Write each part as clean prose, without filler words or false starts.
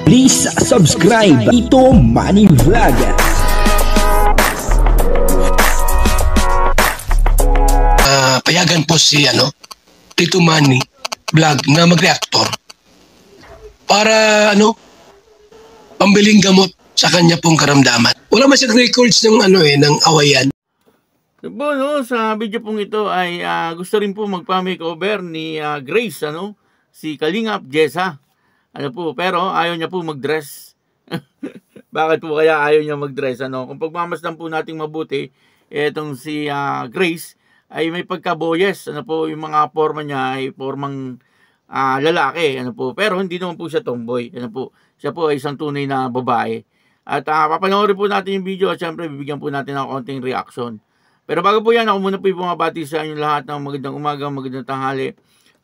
Please subscribe Ito Money Vlog. Payagan po si Tito Manny Vlog na mag-reactor para pambiling gamot sa kanya pong karamdaman. Wala man siyang records ng ng awayan. Sa video pong ito ay gusto rin po magpa-makeover ni Grace, si Kalingap Jessa. Pero ayaw niya po mag-dress. Bakit po kaya ayaw niya mag-dress? Kung pagmamasdan po nating mabuti, etong si Grace ay may pagkaboyes. Yung mga forma niya ay formang lalaki. Pero hindi naman po siya tomboy. Siya po ay isang tunay na babae. At papanoorin po natin yung video at syempre bibigyan po natin ng konting reaction. Pero bago po yan, ako muna po bumabati sa inyong lahat ng magandang umaga, magandang tanghali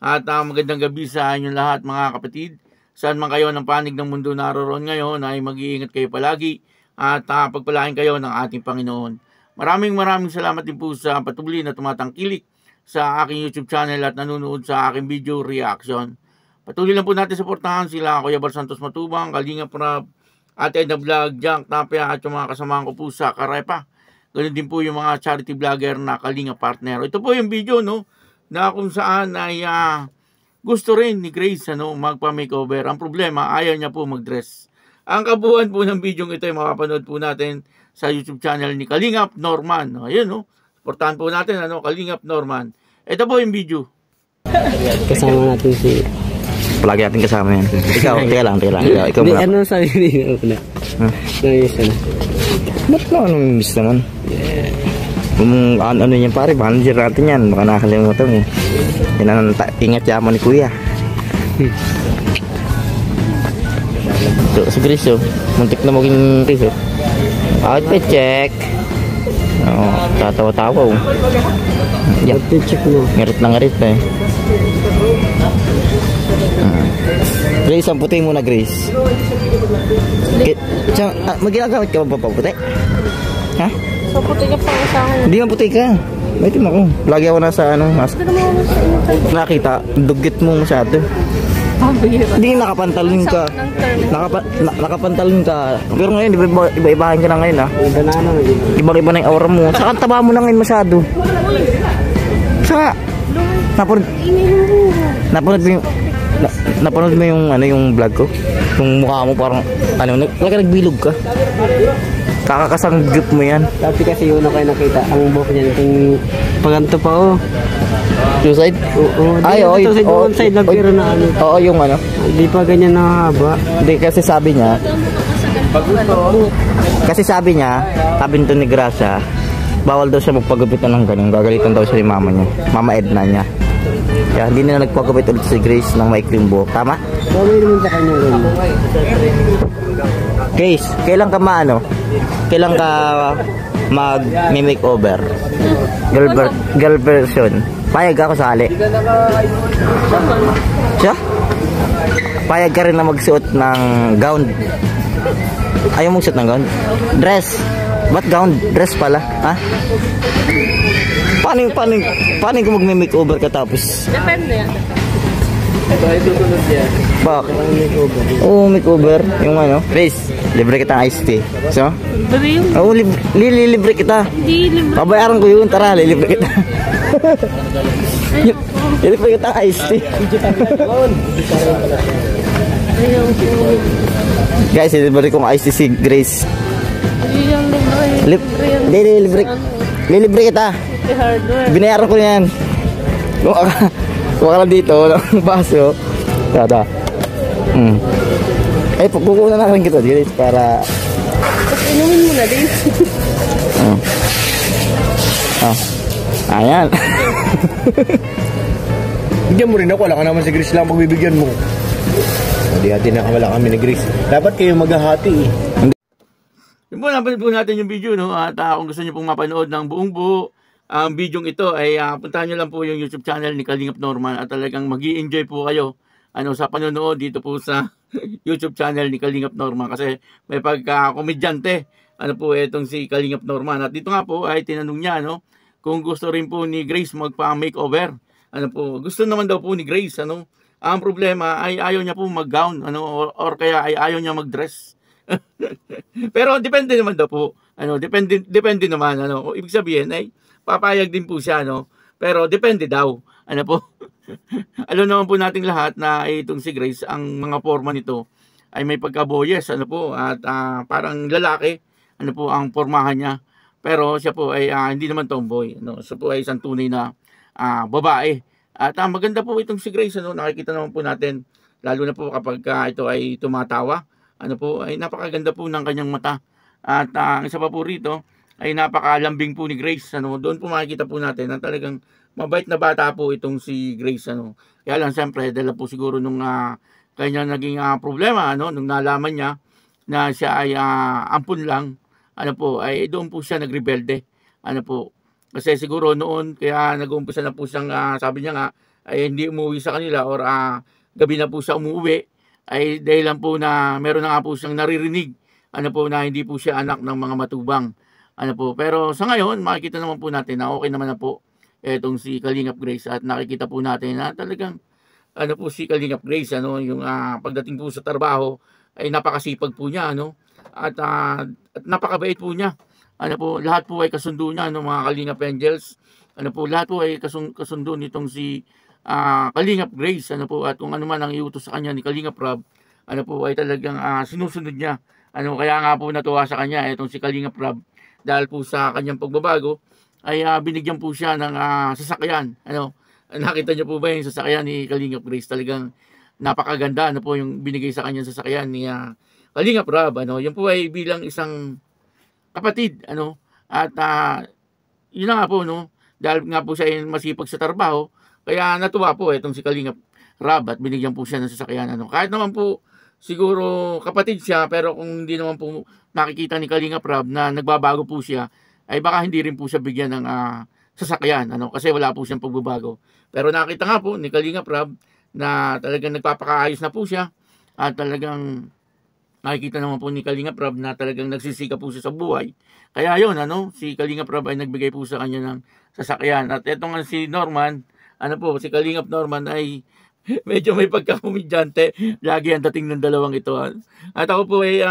at magandang gabi sa inyong lahat mga kapatid. Saan man kayo ng panig ng mundo naroon ngayon ay mag-iingat kayo palagi at pagpalain kayo ng ating Panginoon. Maraming salamat din po sa patuloy na tumatangkilik sa aking YouTube channel at nanonood sa aking video reaction. Patuloy lang po natin suportahan sila Kuya Bal Santos Matubang, Kalingap Rab, Ate Edna Vlog, Jack Tapia at yung mga kasamahan ko po sa Karepa. Ganun din po yung mga charity vlogger na Kalingap partner. Ito po yung video na kung saan ay gusto rin ni Grace magpa-makeover. Ang problema, ayaw niya po mag-dress. Ang kabuuan po ng video ito ay makapanood po natin sa YouTube channel ni Kalingap Norman. Ayun, supportahan po natin, Kalingap Norman. Ito po yung video. Kasama natin si... Palagi natin kasama yan. Ikaw, teka lang. Ikaw muna. Ano sabi niyo? Nangis na. Ba't na miss naman? Kung ano yan pare, manager natin yan. Baka nakakalimutan Yan ang ingat yaman ni Kuya. Si Grace muntik na maging Grace outfit check. Tatawa-tawa Outfit check mo. Ngarit na ngarit Grace, ang puti mo na Grace. Maginagamit ka ba puti? Ha? So, puti ka pa sa akin. Hindi nga puti ka. May tim ako. Lagi ako nasa nakita, dugit mo masyado. Hindi nakapantalon ka. Nakapantalon ka. Pero ngayon, iba-ibahin ka na ngayon Iba-iba na yung aura mo. Saka ang taba mo na ngayon masyado. Saka, napanood mo yung vlog ko? Yung mukha mo parang, nagbilog ka. Kakakasanggip mo yan. Dati kasi yun kayo nakita. Ang buhok niya yung paganto pa Suicide? Oo. Ay, one side lang pero na Oo, yung Hindi pa ganyan na haba. Hindi kasi sabi niya, sabi nito ni Gracia, bawal daw siya magpagupitan ng ganun. Gagalitan daw siya ni mama niya. Mama Edna niya. Kaya hindi na nagpagupit ulit si Grace ng maikling buhok. Tama? Gawin naman sa kanya rin. Grace, kailan ka kailan ka mag-makeover? Girl version. Payag ako sali. Siya? Payag ka rin na magsuot ng gown. Ayaw mong suot ng gown? Dress. Ba't gown? Dress pala. Ha? Paano kung mag-makeover ka tapos? Depende yan. Ito ay tutunod yan. Bakit? Oo, makeover. Yung Grace, libre kita ng iced tea. So? Libre yun? Oo, libre kita. Hindi, libre. Pabayaran ko yun. Tara, libre kita. Libre kita ng iced tea. Guys, libre kong iced tea si Grace. Hindi yung libre. Libre kita. Binayaran ko yan. Kuha ka lang dito ng baso. Tada. Kukuha na rin kita guys para Inumin mo na din. Ayan. Bigyan mo rin ako. Wala ka naman si Grace lang pagbibigyan mo. Hati-hati na wala kami ni Grace. Dapat kayo maghahati Yun po, napanood po natin yung video, At kung gusto nyo pong mapanood ng buong buo, ang video ito ay puntahan nyo lang po yung YouTube channel ni Kalingap Norman at talagang mag-i-enjoy po kayo sa panonood dito po sa YouTube channel ni Kalingap Norman kasi may pagka-komedyante itong si Kalingap Norman. At dito nga po ay tinanong niya kung gusto rin po ni Grace magpa-makeover. Gusto naman daw po ni Grace Ang problema ay ayaw niya po mag-gown, ano, or kaya ay ayaw niya mag-dress. Pero depende naman daw po. Ano, depende naman, ano. Ibig sabihin ay papayag din po siya, no. Pero depende daw. Ano po? Alam naman po nating lahat na itong si Grace, ang mga forma nito ay may pagka-boyes, ano po, at parang lalaki, ano po ang pormahan niya. Pero siya po ay hindi naman tomboy, no. Siya po ay isang tunay na babae. At maganda po itong si Grace, ano, nakikita naman po natin, lalo na po kapag ito ay tumatawa, ano po, ay napakaganda po ng kanyang mata. At ang isa pa po rito, ay napakalambing po ni Grace, ano. Doon po makikita po natin na talagang mabait na bata po itong si Grace, ano. Kaya lang siyempre, dahil po siguro nung kanya naging problema, ano, nung nalaman niya na siya ay ampun lang, ano po, ay doon po siya nagrebelde, ano po. Kasi siguro noon, kaya nag-uumpisa na po siyang, sabi niya nga, ay hindi umuwi sa kanila or gabi na po siya umuwi, ay dahil lang po na meron na nga po siyang naririnig, ano po, na hindi po siya anak ng mga matubang. Ano po, pero sa ngayon, makikita naman po natin na okay naman na po itong si Kalingap Grace at nakikita po natin na talagang ano po si Kalingap Grace, ano, yung pagdating po sa trabaho ay napakasipag po niya, ano, at napakabait po niya. Ano po, lahat po ay kasundo niya, ano, mga Kalingap Angels. Ano po, lahat po ay kasundo nitong si Kalingap Grace, ano po, at kung ano man ang iutos sa kanya ni Kalingap Rob, ano po, ay talagang sinusunod niya. Ano, kaya nga po natuwa sa kanya itong si Kalingap Rob dahil po sa kanyang pagbabago ay binigyan po siya ng sasakyan. Ano, nakita niyo po ba yung sasakyan ni Kalingap Grace? Talagang napakaganda, ano po yung binigay sa kanya sasakyan ni Kalingap Rob, ano. Yan po ay bilang isang kapatid, ano. At yun na nga po, no, dahil nga po siya ay masipag sa trabaho, kaya natuwa po itong si Kalingap Rob at binigyan po siya ng sasakyan, ano. Kahit naman po siguro kapatid siya, pero kung hindi naman po nakikita ni Kalingap Rob na nagbabago po siya, ay baka hindi rin po siya bigyan ng sasakyan, ano, kasi wala po siyang pagbabago. Pero nakita nga po ni Kalingap Rob na talagang nagpapakaayos na po siya at talagang nakikita naman po ni Kalingap Rob na talagang nagsisika po siya sa buhay. Kaya yun, ano, si Kalingap Rob ay nagbigay po sa kanya ng sasakyan. At eto nga si Norman, ano po, si Kalingap Norman ay medyo may pagkakomedyante. Lagi ang dating ng dalawang ito. At ako po ay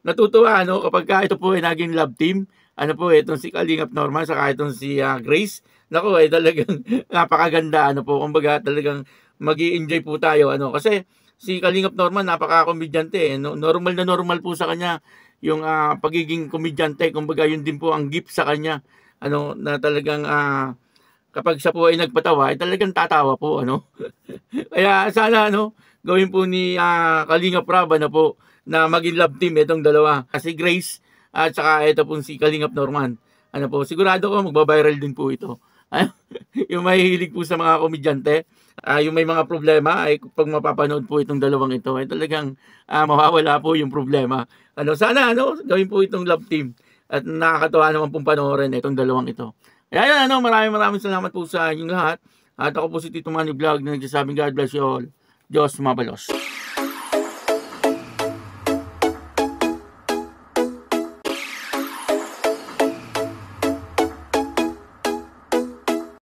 natutuwa, ano, kapag ito po ay naging love team. Ano po, itong si Kalingap Norman, saka itong si Grace. Naku, ay talagang napakaganda. Ano po, kumbaga talagang magi-enjoy po tayo. Ano, kasi si Kalingap Norman, napaka-komedyante. No? Normal na normal po sa kanya yung pagiging komedyante. Kumbaga, yun din po ang gift sa kanya. Ano, na talagang kapag siya po ay nagpatawa, ay talagang tatawa po, ano. Kaya sana, ano, gawin po ni Kalingap Rob, ano po, na maging love team itong dalawa. Si Grace at saka ito po si Kalingap Norman. Ano po, sigurado ko magbabiral din po ito. Yung mahihilig po sa mga komedyante, yung may mga problema, ay pag mapapanood po itong dalawang ito, ay talagang mawawala po yung problema. Ano, sana, ano, gawin po itong love team. At nakakatawa naman pong panoorin itong dalawang ito. Kaya yan, ano, maraming salamat po sa inyong lahat. At ako po si Tito Manny Vlog na nagsasabing God bless you all. Diyos mabalos.